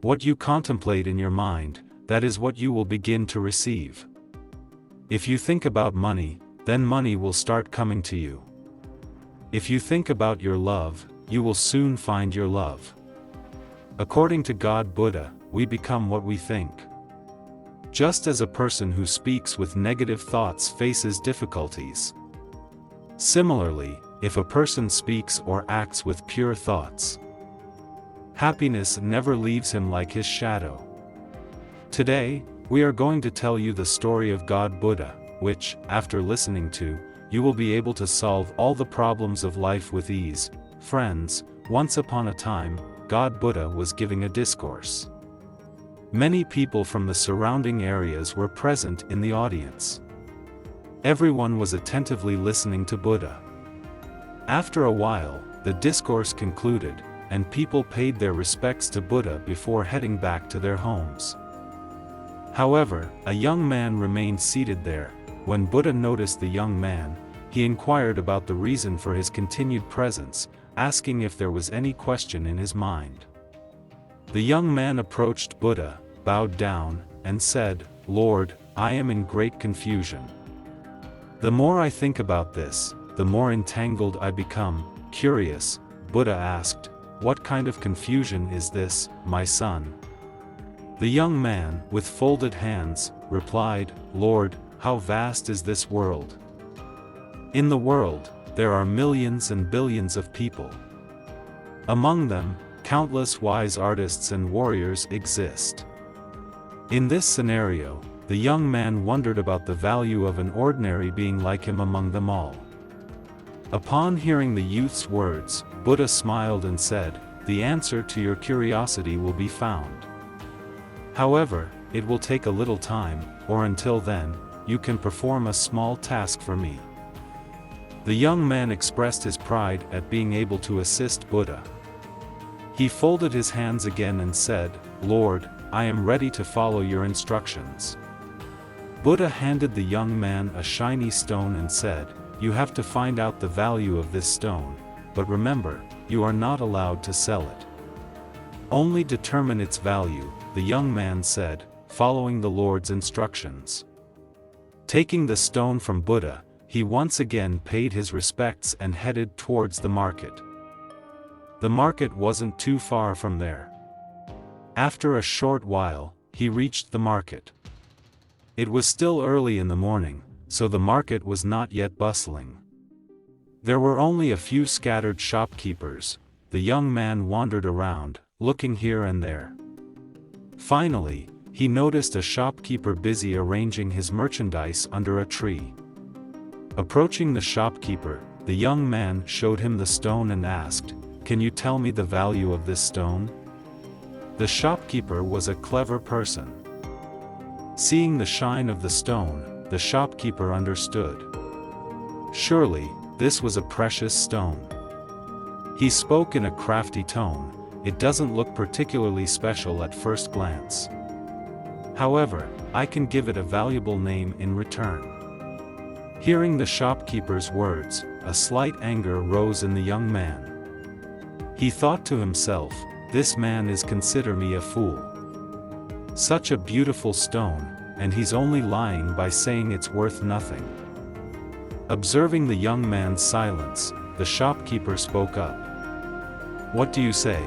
What you contemplate in your mind, that is what you will begin to receive. If you think about money, then money will start coming to you. If you think about your love, you will soon find your love. According to God Buddha, we become what we think. Just as a person who speaks with negative thoughts faces difficulties. Similarly, if a person speaks or acts with pure thoughts, happiness never leaves him like his shadow. Today, we are going to tell you the story of God Buddha, which, after listening to, you will be able to solve all the problems of life with ease. Friends, once upon a time, God Buddha was giving a discourse. Many people from the surrounding areas were present in the audience. Everyone was attentively listening to Buddha. After a while, the discourse concluded, and people paid their respects to Buddha before heading back to their homes. However, a young man remained seated there. When Buddha noticed the young man, he inquired about the reason for his continued presence, asking if there was any question in his mind. The young man approached Buddha, bowed down, and said, "Lord, I am in great confusion. The more I think about this, the more entangled I become." Curious, Buddha asked, "What kind of confusion is this, my son?" The young man, with folded hands, replied, "Lord, how vast is this world? In the world, there are millions and billions of people. Among them, countless wise artists and warriors exist. In this scenario, the young man wondered about the value of an ordinary being like him among them all." Upon hearing the youth's words, Buddha smiled and said, "The answer to your curiosity will be found. However, it will take a little time, or until then, you can perform a small task for me." The young man expressed his pride at being able to assist Buddha. He folded his hands again and said, "Lord, I am ready to follow your instructions." Buddha handed the young man a shiny stone and said, "You have to find out the value of this stone, but remember, you are not allowed to sell it. Only determine its value," the young man said, following the Lord's instructions. Taking the stone from Buddha, he once again paid his respects and headed towards the market. The market wasn't too far from there. After a short while, he reached the market. It was still early in the morning, so the market was not yet bustling. There were only a few scattered shopkeepers. The young man wandered around, looking here and there. Finally, he noticed a shopkeeper busy arranging his merchandise under a tree. Approaching the shopkeeper, the young man showed him the stone and asked, "Can you tell me the value of this stone?" The shopkeeper was a clever person. Seeing the shine of the stone, the shopkeeper understood. Surely, this was a precious stone. He spoke in a crafty tone, "It doesn't look particularly special at first glance. However, I can give it a valuable name in return." Hearing the shopkeeper's words, a slight anger rose in the young man. He thought to himself, "This man is consider me a fool. Such a beautiful stone, and he's only lying by saying it's worth nothing." Observing the young man's silence, the shopkeeper spoke up. "What do you say?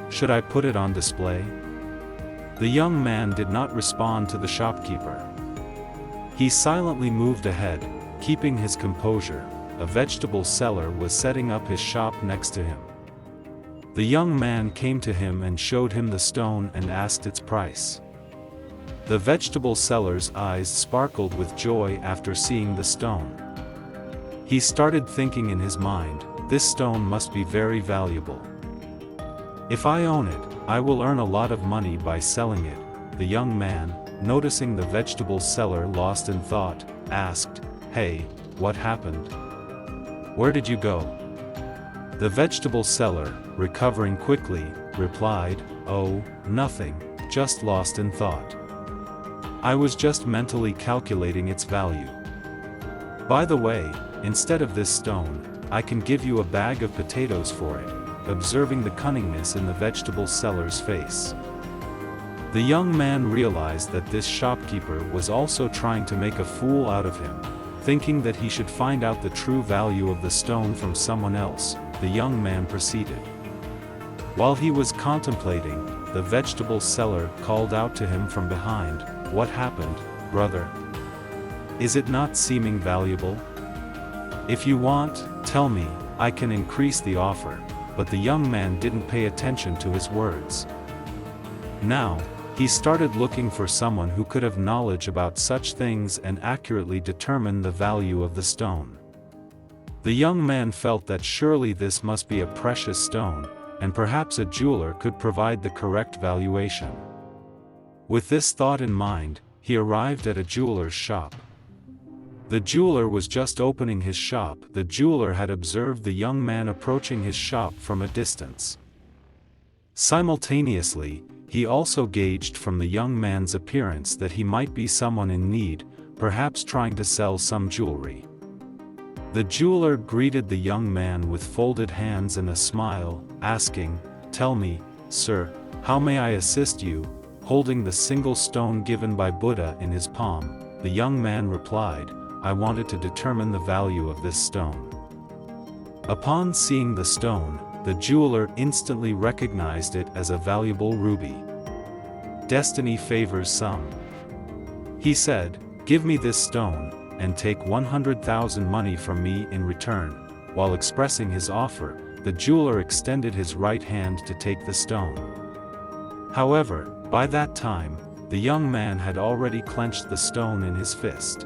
Should I put it on display?" The young man did not respond to the shopkeeper. He silently moved ahead, keeping his composure. A vegetable seller was setting up his shop next to him. The young man came to him and showed him the stone and asked its price. The vegetable seller's eyes sparkled with joy after seeing the stone. He started thinking in his mind, "This stone must be very valuable. If I own it, I will earn a lot of money by selling it." The young man, noticing the vegetable seller lost in thought, asked, "Hey, what happened? Where did you go?" The vegetable seller, recovering quickly, replied, "Oh, nothing, just lost in thought. I was just mentally calculating its value. By the way, instead of this stone, I can give you a bag of potatoes for it. observing the cunningness in the vegetable seller's face. The young man realized that this shopkeeper was also trying to make a fool out of him. Thinking that he should find out the true value of the stone from someone else, the young man proceeded. While he was contemplating, the vegetable seller called out to him from behind, "What happened, brother? Is it not seeming valuable? If you want, tell me, I can increase the offer." But the young man didn't pay attention to his words. Now, he started looking for someone who could have knowledge about such things and accurately determine the value of the stone. The young man felt that surely this must be a precious stone, and perhaps a jeweler could provide the correct valuation. With this thought in mind, he arrived at a jeweler's shop. The jeweler was just opening his shop. The jeweler had observed the young man approaching his shop from a distance. Simultaneously, he also gauged from the young man's appearance that he might be someone in need, perhaps trying to sell some jewelry. The jeweler greeted the young man with folded hands and a smile, asking, "Tell me, sir, how may I assist you?" Holding the single stone given by Buddha in his palm, the young man replied, "I wanted to determine the value of this stone." Upon seeing the stone, the jeweler instantly recognized it as a valuable ruby. Destiny favors some. He said, "Give me this stone, and take 100,000 money from me in return." While expressing his offer, the jeweler extended his right hand to take the stone. However, by that time, the young man had already clenched the stone in his fist.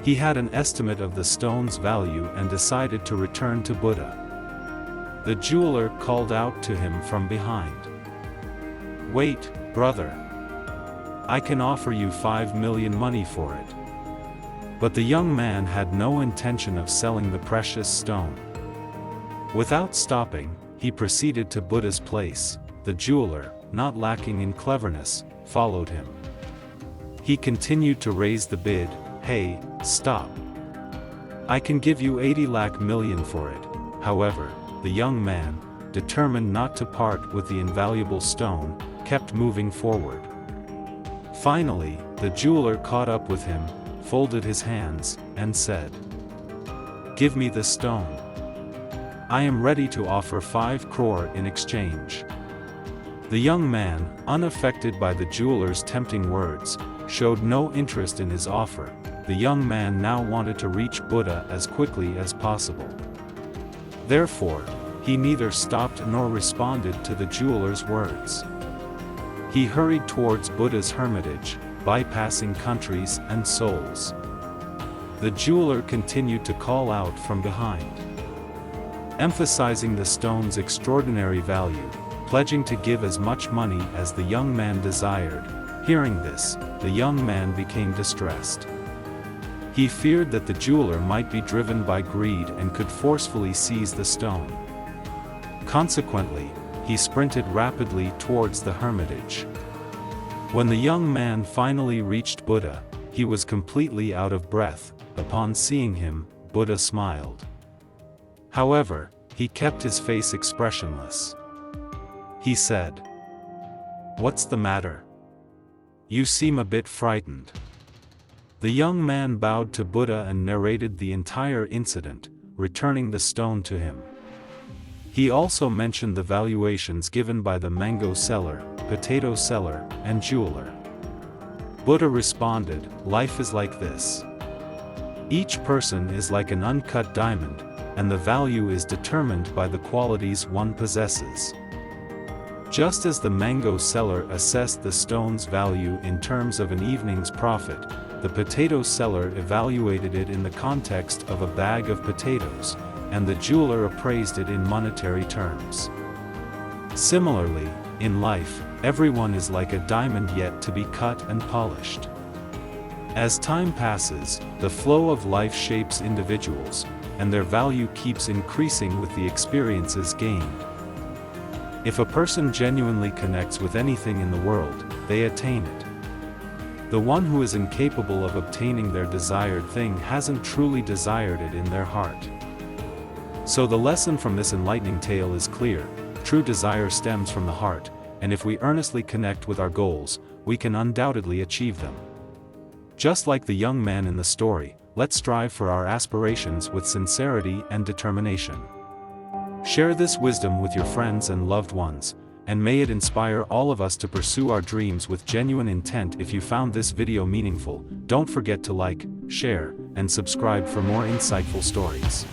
He had an estimate of the stone's value and decided to return to Buddha. The jeweler called out to him from behind, "Wait, brother. I can offer you 5 million money for it." But the young man had no intention of selling the precious stone. Without stopping, he proceeded to Buddha's place. The jeweler, not lacking in cleverness, followed him. He continued to raise the bid. "Hey, stop. I can give you 80 lakh million for it." However, the young man, determined not to part with the invaluable stone, kept moving forward. Finally, the jeweler caught up with him, folded his hands, and said, "Give me the stone. I am ready to offer 5 crore in exchange." The young man, unaffected by the jeweler's tempting words, showed no interest in his offer. The young man now wanted to reach Buddha as quickly as possible. Therefore, he neither stopped nor responded to the jeweler's words. He hurried towards Buddha's hermitage, bypassing countries and souls. The jeweler continued to call out from behind, emphasizing the stone's extraordinary value, pledging to give as much money as the young man desired. Hearing this, the young man became distressed. He feared that the jeweler might be driven by greed and could forcefully seize the stone. Consequently, he sprinted rapidly towards the hermitage. When the young man finally reached Buddha, he was completely out of breath. Upon seeing him, Buddha smiled. However, he kept his face expressionless. He said, "What's the matter? You seem a bit frightened." The young man bowed to Buddha and narrated the entire incident, returning the stone to him. He also mentioned the valuations given by the mango seller, potato seller, and jeweler. Buddha responded, "Life is like this. Each person is like an uncut diamond, and the value is determined by the qualities one possesses. Just as the mango seller assessed the stone's value in terms of an evening's profit, the potato seller evaluated it in the context of a bag of potatoes, and the jeweler appraised it in monetary terms. Similarly, in life, everyone is like a diamond yet to be cut and polished. As time passes, the flow of life shapes individuals, and their value keeps increasing with the experiences gained. If a person genuinely connects with anything in the world, they attain it. The one who is incapable of obtaining their desired thing hasn't truly desired it in their heart. So the lesson from this enlightening tale is clear: true desire stems from the heart, and if we earnestly connect with our goals, we can undoubtedly achieve them. Just like the young man in the story, let's strive for our aspirations with sincerity and determination. Share this wisdom with your friends and loved ones, and may it inspire all of us to pursue our dreams with genuine intent. If you found this video meaningful, don't forget to like, share, and subscribe for more insightful stories.